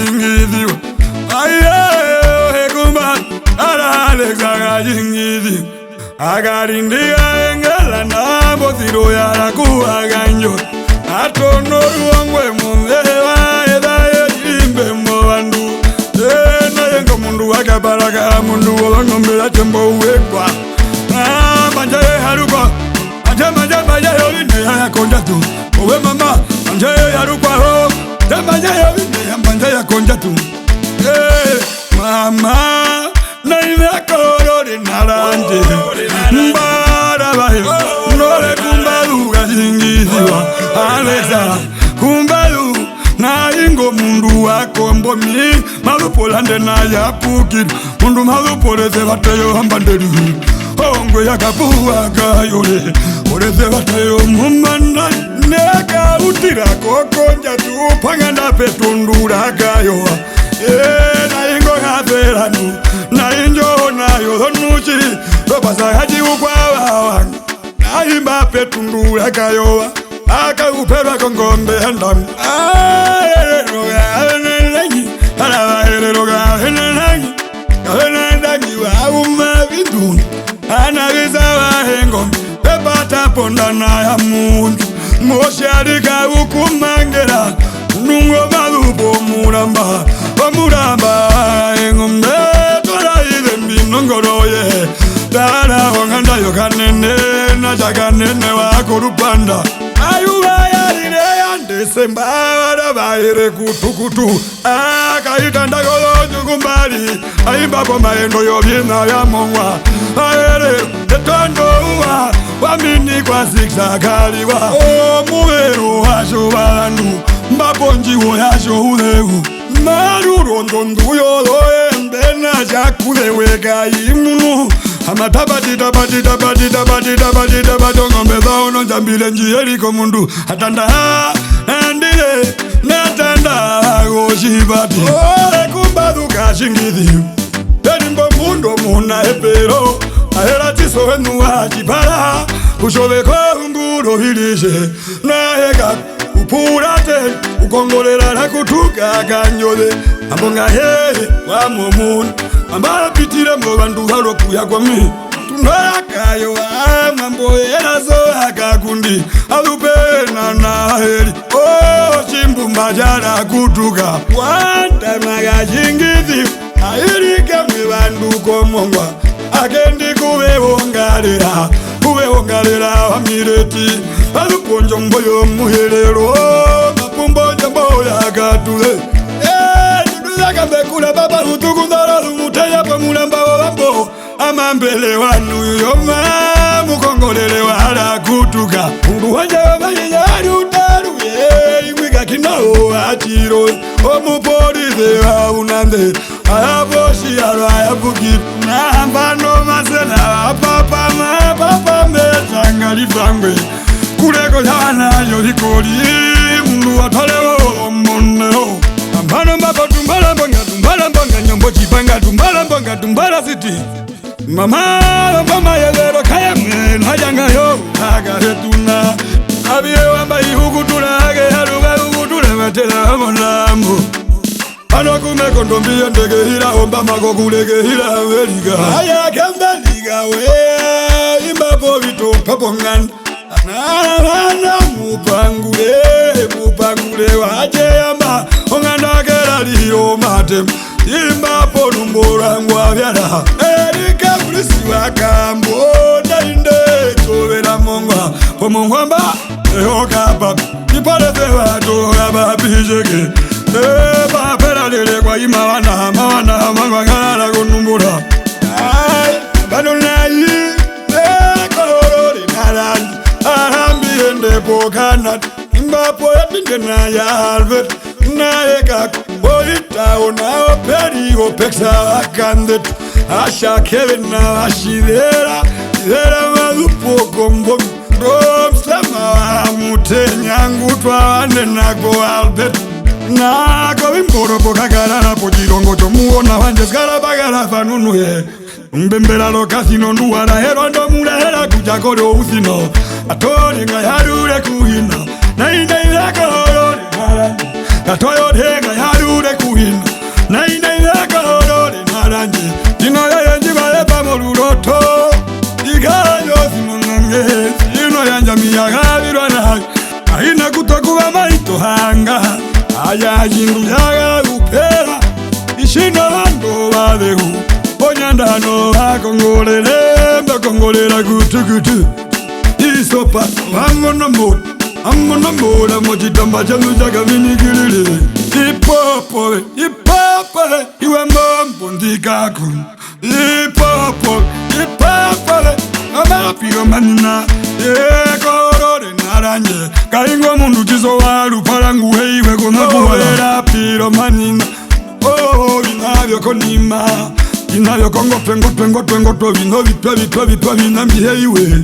jingizi kumba Alexa jingizi agarindiga engala na boziro yara kuaganyo atono ruangwe mundewa edaye imbe mwandu na yengo mundu akabaraka mundu wonombela tembo wekwa manja haruko manja yobine ya konja tu owe mama manja haruko ho manja yobine ya manja ya konja tu mama na imekorore naranje mbara bayo nore kumbalu gazingiziwa Alexa kumbalu na ingo mundu wako mbomi malupolande na yapukiri mundu malupoleze bateyo hambanderi ongwe yakabuwa gayole oleze bateyo mumana neka utira kokonja tu panganda petundura gayo na ingo haberanu na injo na yo nuchi robasa haji ukwawa na imba petundura gayo aka upera kongombe ndam pondana ya mundu mosharika ukumangera nungo malubo muramba engombe toraide mbinongoroye dara wanganda yokanene na jaganene wako rupanda ayuba yarire yandesembara baire kutukutu akaitanda golo kumbali aimbapo maendo yobina ya mongwa aere etondo uwa wamini kwa zigzagaliwa muweru washo bantu mbaponjiwo yasho uleu marurondondo yoloe mbena jakuleweka imunu amatabadida badongombe zaono njambile njiyeriko mundu atanda andile natanda goshibati kumbaduka shingithi erimbo mundo muna epero ahera tisoenu wajibara kushobeko nguro hilishe naheka upurate ukongolera rakutuka ganyole ambonga hehe wa momuni ambara pitire mbo bandu halokuya kwa mi tunakayo mambo erazo akakundi alupena na heri chimbu majara kutuka wanda magajingizi airike mwibandu komongwa akendi kuwehongalera wamireti aluponjo mboyo muhelero mapumbo jambo yagatule niduzakambekula baba utukundara lumutaya pa mulamba wabambo amambele wanu yoma mukongolele wala kutuka mundu wanje wamayeyari utaruye imwika kinao achiro omupolize waunande ayaboshi yaro ayabukiri nahambano masena papa metanga fangwe kuleko yanayo likoli mundu watalewo moneo ambano mbapa tumbala mbonga nyombo chipanga tumbala siti mama yelero kayamwe najangayo agahetuna abiye wamba ihukutulage haluga ukutule matela monambo ano kumeko ndombiye ndege hila omba mako kulege hila weliga aya kemba liga we imbapo vito papongani na mupangule waje yamba onganda kera liyo matem imbapo numbora ngwavyara erika kulisi wakambo dainde kovera mongwa pomongwamba ehokapa ipalete watu abapijeke papera lele kwa imawana mangwangala kunumbura banunayi korori narani ahambiende pokanat imbapo yatinde na ya Albert naeka boitao na operi opeksa akandet asha Kevin na ashidera malupo kombo domsama mutenyangu twaane nako Albert nako vimboro pokagala pochirongo chomuona wanje skala bagala fanunuye mbembela lokasino nduwara hero ndomulahera kujakoro usino atoni ngayarure kuhina nainda ilakoro atoyo denga yarure kuhina badehu onyandano akongolele mbakongolera gutu isopa angona mola mojitamba chanu chakavinikilile ipopole iwe mombo ndikako ipopole amapiro manina yekorore naranje kaingo mundu tiso walu palangu weiwe kumakuwera piro manina vinavyo konima vinavyo kongo twengo vino vitwa vinambiheiwe